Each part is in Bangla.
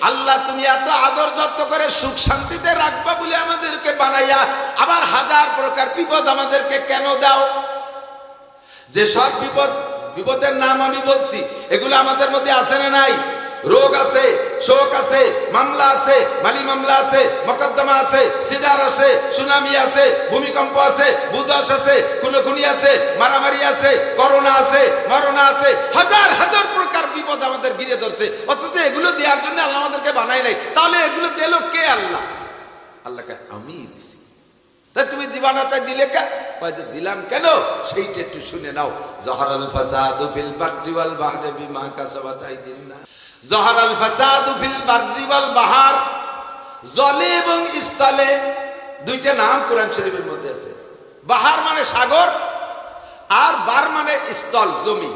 আল্লাহ তুমি এত আদর যত্ন করে সুখ শান্তিতে রাখবা বলে আমাদেরকে বানাইয়া আবার হাজার প্রকার বিপদ আমাদেরকে কেন দাও? যে সব বিপদের নাম আমি বলছি এগুলো আমাদের মধ্যে আছে না নাই? রোগ আছে, শোক আছে, মামলা আছে, মালি মামলা আছে, মোকদ্দমা আছে, সিডার আছে, সুনামি আছে, ভূমিকম্প আছে, ভূধস আছে, খুনোখুনি আছে, মারামারি আছে, করোনা আছে, মরণ আছে, হাজার হাজার প্রকার বিপদ আমাদের ঘিরে ধরছে। অথচ এগুলো দেওয়ার জন্য আল্লাহ আমাদেরকে বানাই নাই। তাহলে এগুলো দিল কে? আল্লাহ। আল্লাহকে আমি দিছি। তাই তুমি দিবানাতে দিলে কে? দিলাম কেন সেইটা একটু শুনে নাও। জহরাল ফাসাদু ফিল বাররি ওয়াল বাহরি বিমা কাসাবাত আইদিন নাস। জহরাল ফাসাদু ফিল বাররি ওয়াল বাহার, জলে এবং স্থলে দুইটা নাম কোরআন শরীফের মধ্যে আছে। বাহার মানে সাগর, আর বার মানে স্থল, জমি।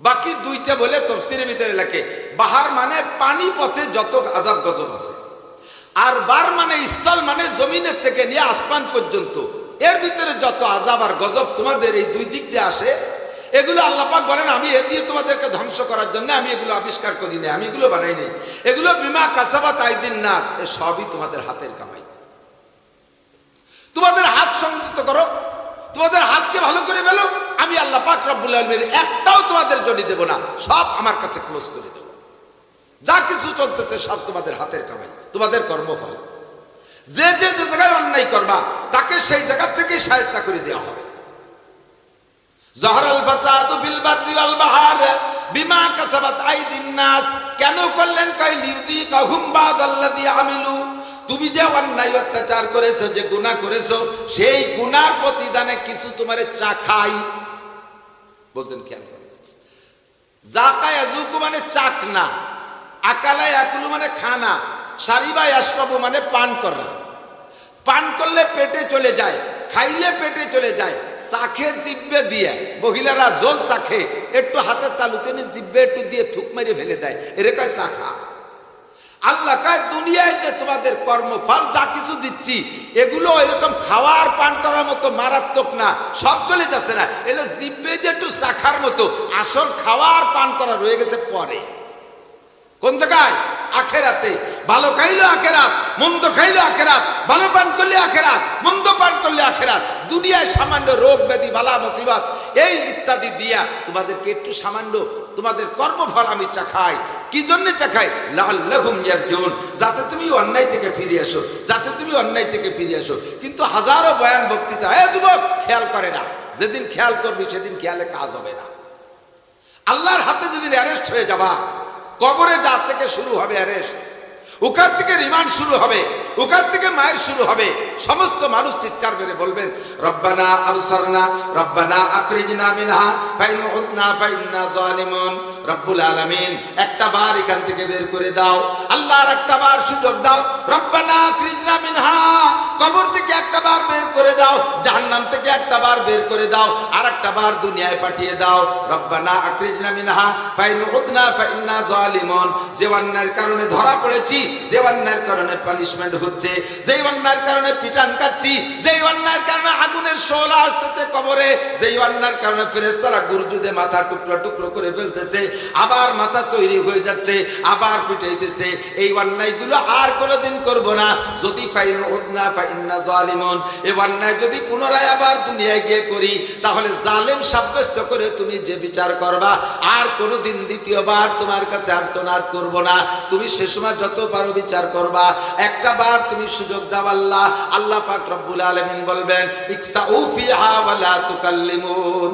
বাকি দুইটা বলে তাফসীরের ভিতরে লেখে বাহার মানে পানি পথে যত আযাব গজব আছে, আর বার মানে স্থল মানে জমিনের থেকে নিয়ে আসমান পর্যন্ত এর ভিতরে যত আযাব আর গজব তোমাদের এই দুই দিক দিয়ে আসে, এগুলো আল্লাহ পাক বলেন আমি এ দিয়ে তোমাদেরকে ধ্বংস করার জন্য আমি এগুলো আবিষ্কার করি নাই, আমি এগুলো বানাই নাই। এগুলো বিমা কাসাবাত আইদিন নাস, এ সবই তোমাদের হাতের কামাই। তোমাদের হাত সংযত করো, তোমাদের হাতকে ভালো করে ফেলো, আমি আল্লাহ পাক রব্বুল আলামিন একটাও তোমাদের জড়ি দেব না, সব আমার কাছে ক্লোজ করে দেব। যা কিছু চলতেছে সব তোমাদের হাতের কামাই, তোমাদের কর্মফল। যে যে জায়গায় অন্যায় করবা তাকে সেই জায়গা থেকে শায়েস্তা করে দেওয়া হবে। জহরাল ফাসাদু ফিল বাররি ওয়াল বাহার বিমা কাসাবাত আইদিন নাস, কেন করলেন? কয় লিউযিকাহুম বাদাল্লাযী আমিলু, তুমি যে অন্যায় অত্যাচার করেছো, যে গুনাহ করেছো, সেই গুনার প্রতিদানে কিছু তোমারে চাখাই। বুঝলেন? খেয়াল করেন, যাকা ইয়াজুকু মানে চাকনা, আকালা ইয়াকুলু মানে খানা, শারিবা ইয়াশরাবু মানে পান করা। পান করলে পেটে চলে যায়, খাইলে পেটে চলে যায়, চাখে জিব্বে দিয়ে। মহিলারা জল চাখে, একটু হাতের তালুতে নিয়ে জিব্বে একটু দিয়ে থুক মেরে ফেলে দেয়, এর কয় চাখা। আল্লাহ কয় দুনিয়ায় যে তোমাদের কর্মফল যা কিছু দিচ্ছি এগুলো এরকম খাওয়ার পান করার মতো মারাত্মক না, সব চলে যাচ্ছে না, এগুলো জিব্বে যে একটু চাখার মতো, আসল খাওয়ার পান করা রয়ে গেছে পরে। কোন জায়গায়? আখেরাতে। ভালো খাইলো আখেরাত, মন্দ খাইলো আখেরাত, ভালো পান করলে আখেরাত, মন্দ পান করলে আখেরাত। দুনিয়ায় সামান্য রোগ ব্যাধি বালা মুসিবত এই ইত্যাদি দিয়া তোমাদেরকে একটু সামান্য তোমাদের কর্মফল আমি চাখাই। কি জন্য চাখাই? লাআল্লাহুম ইয়ারজিউন, যাতে তুমি অন্যায় থেকে ফিরে আসো, যাতে তুমি অন্যায় থেকে ফিরে আসো। কিন্তু হাজারো বয়ান বক্তৃতা এ যুবক খেয়াল করে না। যেদিন খেয়াল করবি সেদিন খেয়ালে কাজ হবে না। আল্লাহর হাতে যেদিন অ্যারেস্ট হয়ে যাবা, কবরে যা থেকে শুরু হবে অ্যারেস্ট, ওখান থেকে রিমান্ড শুরু হবে, ওখান থেকে মায়ের শুরু হবে। সমস্ত মানুষ চিৎকার করে বলবেন রব্বানা আবসারনা রব্বানা আখরিজনা মিনহা ফাইন উদনা ফাইন্না জালিমুন। রব্বুল আলামিন একটা বার এখান থেকে বের করে দাও, আল্লাহর একটা বার সুযোগ দাও। রব্বানা আখরিজনা মিনহা, কবর থেকে একটা বার বের করে দাও, জাহান্নাম থেকে একটা বার বের করে দাও, আর একটা বার দুনিয়ায় পাঠিয়ে দাও। রব্বানা আখরিজনা মিনহা ফাইন উদনা ফাইন্না জালিমুন। যে অন্যায়ের কারণে ধরা পড়েছি, যে অন্যায়ের কারণে পানিশমেন্ট হচ্ছে, যে অন্যায়ের কারণে পিটান খাচ্ছি, যে অন্যায়ের কারণে আগুনের শোলা আসতেছে কবরে, যে অন্যায়ের কারণে ফেরেশতারা গুরজুদে মাথা টুকরো টুকরো করে ফেলতেছে, আবার মাথা তৈরি হয়ে যাচ্ছে, আবার পিটাইতেছে, এই অন্যায়গুলো আর কোনোদিন করব না। যদি ফাইন উদনা ফাইন্না জালিমুন, এই অন্যায় যদি পুনরায় আবার দুনিয়ায় গিয়ে করি, তাহলে জালেম সাব্যস্ত করে তুমি যে বিচার করবা, আর কোনোদিন দ্বিতীয়বার তোমার কাছে আর্তনাদ করব না। তুমি সে সময় যত পারো বিচার করবা, একটা বার তুমি সুযোগ দাও আল্লাহ। আল্লাহ পাক রব্বুল আলামিন বলবেন ইকসাউ ফিহা ওয়ালা তুকাল্লিমুন,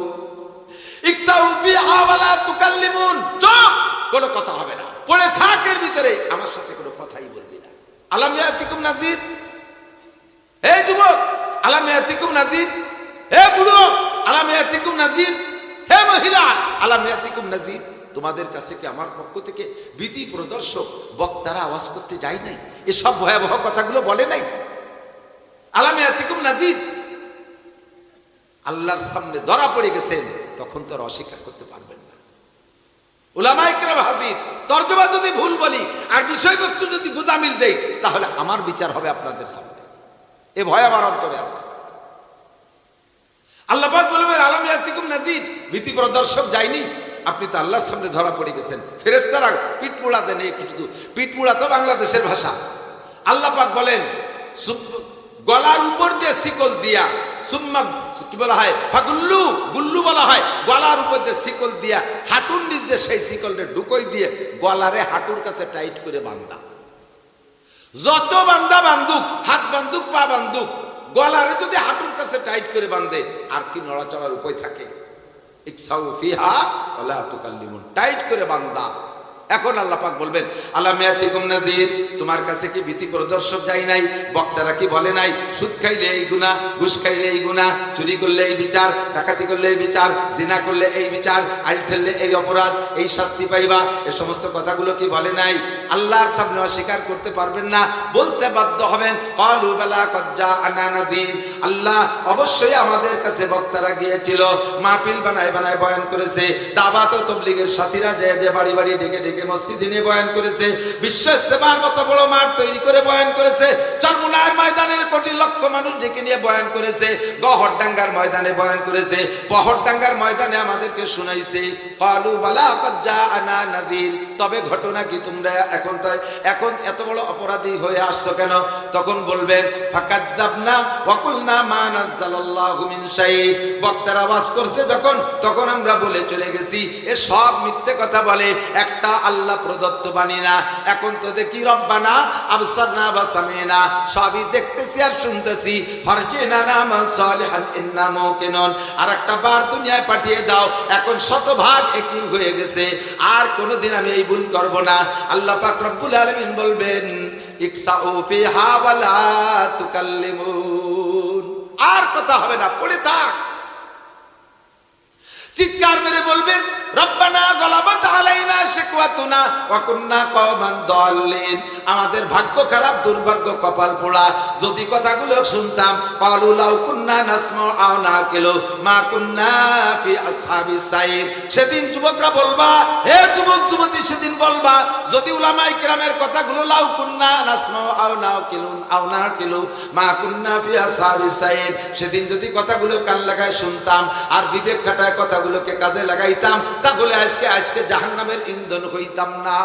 ইকসাউ ফিহা ওয়ালা তুকাল্লিমুন, চুপ, কোনো কথা হবে না, পড়ে থাক এর ভিতরে, আমার সাথে কোনো কথাই বলবি না। আলাম ইয়াতিকুম নাযির, হে যুবক আলাম ইয়াতিকুম নাযির, হে বুড়ো আলাম ইয়াতিকুম নাযির, হে মহিলা আলাম ইয়াতিকুম নাযির, তোমাদের কাছে কি আমার পক্ষ থেকে ভীতি প্রদর্শক বক্তারা আওয়াজ করতে যায় নাই? এসব ভয়াবহ কথাগুলো বলে নাই? আলাম ইয়াতিকুম নাযির, আল্লাহর সামনে ধরা পড়ে গেছেন, তখন তো আর অস্বীকার করতে পারবেন না। উলামায়ে কেরাম হাজির, তর্জমা যদি ভুল বলি আর বিষয়বস্তু যদি গোজামিল দেই, তাহলে আমার বিচার হবে আপনাদের সামনে। এ ভয় আমার অন্তরে আছে। আল্লাহ পাক বলবেন আলাম ইয়াতিকুম নাযির, ভীতি প্রদর্শক যায়নি? আপনি তো আল্লাহর সামনে ধরা পড়ে গেছেন। ফেরেশতারা পিঠ পোড়া দেন, শুধু পিঠ পোড়া তো বাংলাদেশের ভাষা। আল্লাহ পাক বলেন গলার উপর দিয়ে শিকল দিয়া, সুম্মা কি বলা হয়, ফাগুল্লু, গুল্লু বলা হয়, গলার উপর দিয়ে শিকল দিয়া হাঁটুর নিচ দিয়ে সেই শিকলটা ঢুকই দিয়ে গলারে হাঁটুর কাছে টাইট করে বান্ধা। যত বান্ধা বান্ধুক, হাত বান্ধুক পা বান্ধুক, গলারে যদি হাঁটুর কাছে টাইট করে বাঁধে আর কি নড়াচড়ার উপায় থাকে? ইকসাউ ফিহা ওয়ালা তুকাল্লিমুন, টাইট করে বান্ধা। এখন আল্লাহ পাক বলবেন আলাম ইয়াতিকুম নাযীর, তোমার কাছে কি ভীতি প্রদর্শক যায় নাই? বক্তারা কি বলে নাই সুদ খাইলে এই গুনাহ, ঘুষ খাইলে এই গুনাহ, চুরি করলে এই বিচার, ডাকাতি করলে এই বিচার, জিনা করলে এই বিচার, আইল ঠেললে এই অপরাধ, এই শাস্তি পাইবা? এই সমস্ত কথাগুলো কি বলে নাই? আল্লাহর সামনে অস্বীকার করতে পারবেন না, বলতে বাধ্য হবেন ক্বালু বালা ক্বাদ জাআনা নাযীর, আল্লাহ অবশ্যই আমাদের কাছে বক্তারা গিয়েছিল, মাহফিল বানায় বানায় বয়ান করেছে, দাওয়াত ও তাবলীগের সাথীরা যে বাড়ি বাড়ি ডেকে ডেকে মসজিদে নিয়ে বয়ান করেছে, বিশ্ব ইস্তেমার মতো বড় মাঠ তৈরি করে বয়ান করেছে, চরমুনার ময়দানের কোটি লক্ষ মানুষ ডেকে নিয়ে বয়ান করেছে, গহরডাঙ্গার ময়দানে বয়ান করেছে, পহরডাঙ্গার ময়দানে আমাদেরকে শুনাইছে। ক্বালু বালা ক্বাদ জাআনা নাযীর, তবে ঘটনা কি তোমরা এখন এত বড় অপরাধী হয়ে আসছো কেন? তখন বলবেন ফাকাদ্দাবনা ওয়া কুলনা মা নাযালাল্লাহু মিন শাই, বক্তারা ওয়াজ করছে যখন, তখন আমরা বলে চলে গেছি এ সব মিথ্যে কথা বলে, একটা আল্লাহ প্রদত্ত বাণী না। এখন তো দেখি রব্বানা আবসারনা ওয়া সামিনা, সবই দেখতেছি আর শুনতেছি, ফারজিনা নামান সালিহান ইন্না মুকিনুন, আর একটা বার দুনিয়ায় পাঠিয়ে দাও, এখন শতভাগ একই হয়ে গেছে, আর কোনোদিন আমি এই ভুল করব না। আল্লাহ পাক রব্বুল আলামিন বলবেন ইকসাউ ফিহা ওয়ালা তুকাল্লিমুন, আর কথা হবে না, পড়ে থাক। চিৎকার মেরে বলবেন রব্বানা গলাবাত আলাইনা শিকওয়াতুনা ওয়া কুননা কওমান দাল্লিন, আমাদের ভাগ্য খারাপ, দুর্ভাগ্য, কপাল পোড়া, যদি কথাগুলো শুনতাম। ক্বালু লাউ কুননা নাসমাউ আও নাকিলু মা কুননা ফি আসহাবিস সাইর, সেদিন যুবকরা বলবা, হে যুবক যুবতী, সেদিন বলবা যদি উলামায়ে কেরামের কথাগুলো লাউ কুননা নাসমাউ আও নাকিলু মা কুননা ফি আসহাবিস সাইর, সেদিন যদি কথাগুলো কান লাগায় শুনতাম আর বিবেক খাটায় কথাগুলোকে কাজে লাগাইতাম, তাহলে আজকে জাহান্নামের ইন্ধন হইতাম না।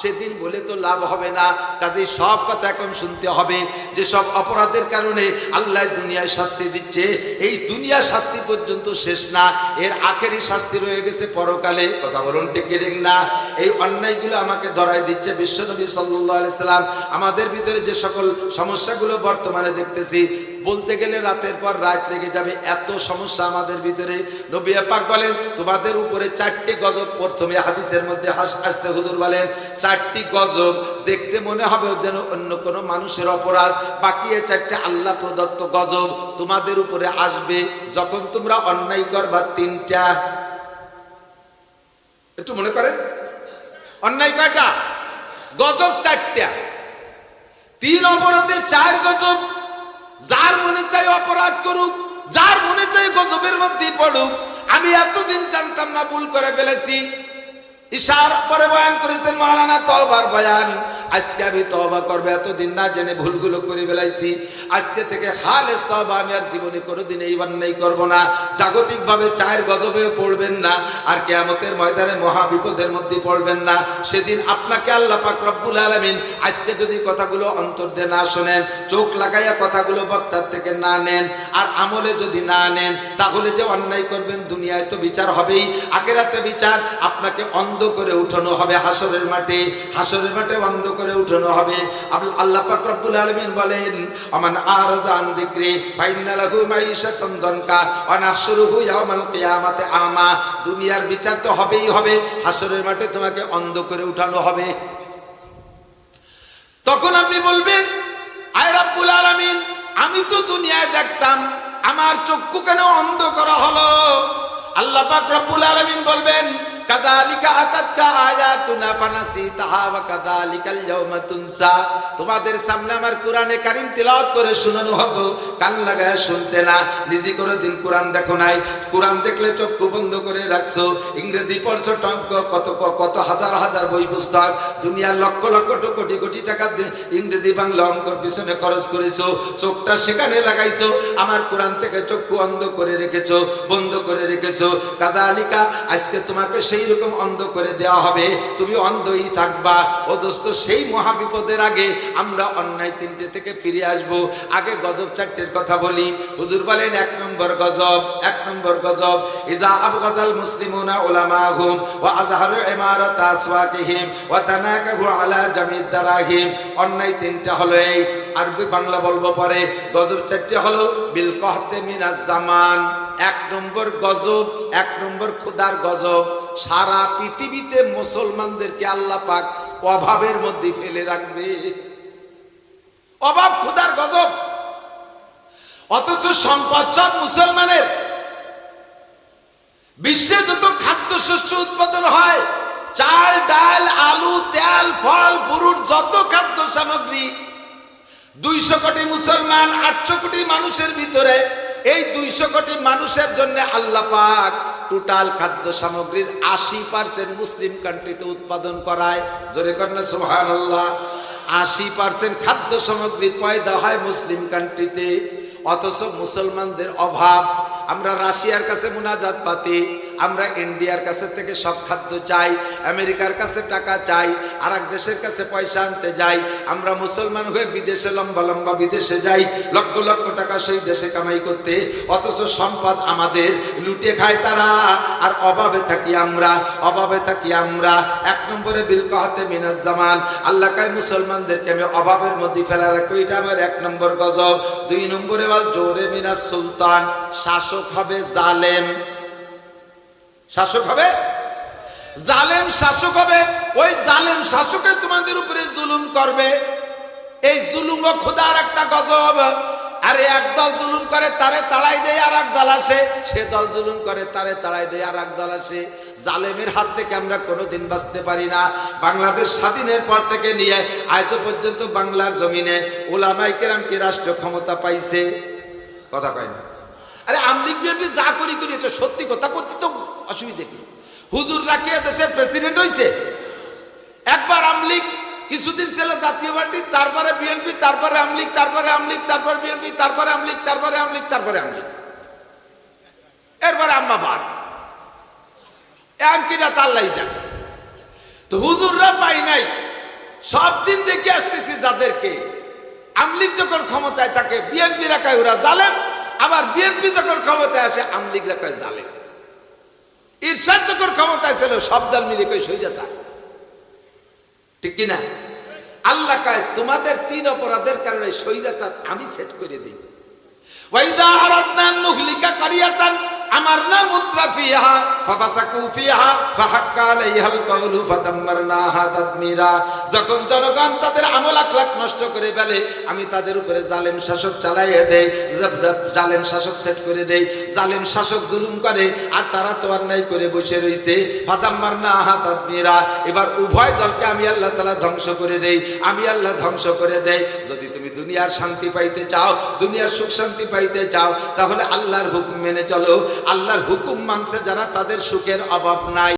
সেদিন বলে তো লাভ হবে না, কাজেই সব কথা এখন শুনতে হবে। যে সব অপরাধের কারণে আল্লাহ দুনিয়ায় শাস্তি দিচ্ছে, এই দুনিয়া শাস্তি পর্যন্ত শেষ না, এর আখেরি শাস্তি রয়ে গেছে পরকালে। কথা বলুন ঠিক না? এই অন্যায়গুলো আমাকে ধরায় দিচ্ছে বিশ্বনবী সাল্লাল্লাহু আলাইহি সাল্লাম। আমাদের ভিতরে যে সকল সমস্যাগুলো বর্তমানে দেখতেছি, বলতে গেলে রাতের পর রাত লেগে যাবে, এত সমস্যা আমাদের ভিতরে। নবী পাক বলেন তোমাদের উপরে 4টি গজব, প্রথমে হাদিসের মধ্যে আসছে, হুজুর বলেন 4টি গজব, দেখতে মনে হবে যেন অন্য কোনো মানুষের অপরাধ, বাকি 4টি আল্লাহ প্রদত্ত গজব তোমাদের উপরে আসবে যখন তোমরা অন্যায় করবা। 3টা, একটু মনে করেন, অন্যায় কয়টা গজব? 4টা। 3 অপরাধে 4 গজব। যার মনে চাই অপরাধ করুক, যার মনে চাই গজবের মধ্যে পড়ুক। আমি এতদিন জানতাম না, ভুল করে ফেলেছি। ইশার পরে বয়ান করেছেন মাওলানা তওবার বয়ান, আজকে আমি তওবা করব, এতদিন না জেনে ভুলগুলো করে ফেলাইছি, আজকে থেকে খালেস তওবা, আমি আর জীবনে কোনোদিন এই অন্যায় করব না। জাগতিকভাবে 4 গজবেও পড়বেন না, আর কিয়ামতের ময়দানে মহা বিপদের মধ্যে পড়বেন না। সেদিন আপনাকে আল্লাহ পাক রব্বুল আলামিন আজকে যদি কথাগুলো অন্তর দিয়ে না শোনেন, চোখ লাগাইয়া কথাগুলো বক্তার থেকে না নেন, আর আমলে যদি না নেন, তাহলে যে অন্যায় করবেন দুনিয়ায় তো বিচার হবেই, আখিরাতে বিচার। আপনাকে অন্ধ করে উঠানো হবে হাসরের মাঠে, হাসরের মাঠে অন্ধ করে উঠানো হবে। আল্লাহ পাক রব্বুল আলামিন বলেন আমান আরাদা আন যিকরি ফাইন্না লাহু মাইশাতান দানকা ওয়া নাহশুরুহু ইয়াওমাল কিয়ামাতি আমা। দুনিয়ার বিচার তো হবেই হবে, হাসরের মাঠে তোমাকে অন্ধ করে উঠানো হবে। তখন আপনি বলবেন আয় রব্বুল আলামিন, আমি তো দুনিয়ায় দেখতাম, আমার চক্ষু কেন অন্ধ করা হলো? আল্লাহ পাক রব্বুল আলামিন বলবেন কাযালিকা আতাতকা আয়াতুনা ফানাসিতাহা ওয়া কাযালিকাল ইয়াওমা তুনসা। তোমাদের সামনে আমার কোরআনে কারীম তিলাওয়াত করে শোনানো হতো, কান লাগায় শুনতে না, নিজে করে দিন কোরআন দেখো নাই। কোরআন দেখলে চক্ষু বন্ধ করে রাখছো, ইংরেজি পড়ছো, কত কত হাজার হাজার বই পুস্তক, দুনিয়ার লক্ষ লক্ষ কোটি কোটি টাকা ইংরেজি বাংলা অঙ্কর পিছনে খরচ করেছো, চোখটা সেখানে লাগাইছো, আমার কোরআন থেকে চক্ষু অন্ধ করে রেখেছো, বন্ধ করে রেখেছো। কাযালিকা আজকে তোমাকে সেই রকম অন্ধ করে দেওয়া হবে, তুমি অন্ধই থাকবা। ও দোস্ত, সেই মহাবিপদের আগে আমরা অন্যায় তিনটে থেকে ফিরে আসব। আগে গজব চারটের কথা বলি। হুজুর বলেন, এক নম্বর গজব, এক নম্বর গজব, ইজা আবগাজাল মুসলিমুনা উলামাহুম ওয়া আযহারু ইমারাত আসওয়াকিহিম ওয়া তানাকাহু আলা জামিদ দারাহিম। অন্যায় তিনটা হলো এই, আরবি বাংলা বলবো পরে। গজব চারটে হলো বিল কহতে মিনাজ জামান। এক নম্বর গজব, এক নম্বর খোদার গজব, সারা পৃথিবীতে মুসলমানদেরকে আল্লাহ পাক অভাবের মধ্যে ফেলে রাখবে। অভাব খোদার গজব। অথচ সম্পদ সব মুসলমানের। বিশ্বে যত খাদ্যশস্য উৎপাদন হয়, চাল ডাল আলু তেল ফল ফ্রুট, যত খাদ্য সামগ্রী, 200 কোটি মুসলমান, 800 কোটি মানুষের ভিতরে, এই 200 কোটি মানুষের জন্য আল্লাহ পাক টোটাল খাদ্য সামগ্রীর 80% মুসলিম কান্ট্রিতে উৎপাদন করায়। জোরে করেন সুবহানাল্লাহ। 80% খাদ্য সামগ্রী পয়দা হয় মুসলিম কান্ট্রিতে। অথচ মুসলমানদের অভাব। আমরা রাশিয়ার কাছে মুনাজাত পাতি, আমরা ইন্ডিয়ার কাছে থেকে সব খাদ্য চাই, আমেরিকার কাছে টাকা চাই, আর এক দেশের কাছে পয়সা আনতে যাই। আমরা মুসলমান হয়ে বিদেশে লম্বা লম্বা বিদেশে যাই, লক্ষ লক্ষ টাকা সেই দেশে কামাই করতে। অথচ সম্পদ আমাদের, লুটে খায় তারা, আর অভাবে থাকি আমরা, অভাবে থাকি আমরা। এক নম্বরে বিল কহতে মিনাজ জামান, আল্লাহ কায় মুসলমানদেরকে আমি অভাবের মধ্যে ফেলা রাখবো, এটা আমার এক নম্বর গজব। 2 নম্বরে বল জোরে মিনাজ সুলতান, শাসক হবে জালেম। শাসক হবে জালেম, শাসক হবে ওই জালেম শাসকে তোমাদের উপরে জুলুম করবে। এই জুলুম ও খোদার একটা গজব। আরে এক দল জুলুম করে তারে তাড়াই দেয়, আর এক দল আসে, সে দল জুলুম করে তারে তাড়াই দেয়, আর এক দল আসে। জালেমের হাত থেকে আমরা কোনোদিন বাঁচতে পারি না। বাংলাদেশ স্বাধীনের পর থেকে নিয়ে আজ পর্যন্ত বাংলার জমিনে উলামায়ে কেরাম কি রাষ্ট্র ক্ষমতা পাইছে? কথা কয় না। আরে আমলিগ বিএনপি যা করি করি, এটা সত্যি কথা, করতে তো অসুবিধা কি? হুজুর রাখিয়া দেশের প্রেসিডেন্ট হয়েছে। একবার আমলিগ, কিছুদিন ছিল জাতীয় পার্টি, তারপরে বিএনপি, তারপরে আমলিগ, তারপরে আমলিগ, তারপরে বিএনপি, তারপরে আমলিগ, তারপরে আমলিগ, তারপরে আমলিগ, এরপরে আম্মাবাদ। এমনকিটা তাল্লাই যান। তো হুজুররা পাই নাই। সব দিন দেখে আসতেছি যাদেরকে, আমলিগ যখন ক্ষমতায় থাকে বিএনপি রাখায় ওরা জালেম, আবার বিএনপি যখন ক্ষমতায় আসে আমলিগ রাখায় জালেম। ইরশাদ যখন ক্ষমতায় ছিল সব দল মিলে কই সইজা চা, ঠিক কিনা? আল্লাহ কয় তোমাদের 3 অপরাধের কারণে সইজা চা আমি সেট করে দিই। ওয়াইদা আরাদনা নুহলিকা কারিয়াতান আমারনা মুত্রাফিহা ফাফাসাকু ফিহা ফাহাক্কা আলাইহাল কওলু ফাদাম্মারনাহা তাদমিরা। যখন জনগণ তাদের আমল আখলাক নষ্ট করে ফেলে, আমি তাদের উপরে জালেম শাসক চালাইয়ে দেই, জালেম শাসক সেট করে দেই। জালেম শাসক জুলুম করে, আর তারা তো অন্যায় করে বসে রইছে। ফাদাম্মারনাহা তাদমিরা। এবার উভয় দলকে আমি আল্লাহ তাআলা ধ্বংস করে দেই, আমি আল্লাহ ধ্বংস করে দেই। যদি তুমি দুনিয়ার শান্তি পাইতে চাও, দুনিয়ার সুখ শান্তি পাইতে চাও, তাহলে আল্লাহর হুকুম মেনে চলো। আল্লাহর হুকুম মানছে যারা, তাদের সুখের অভাব নাই।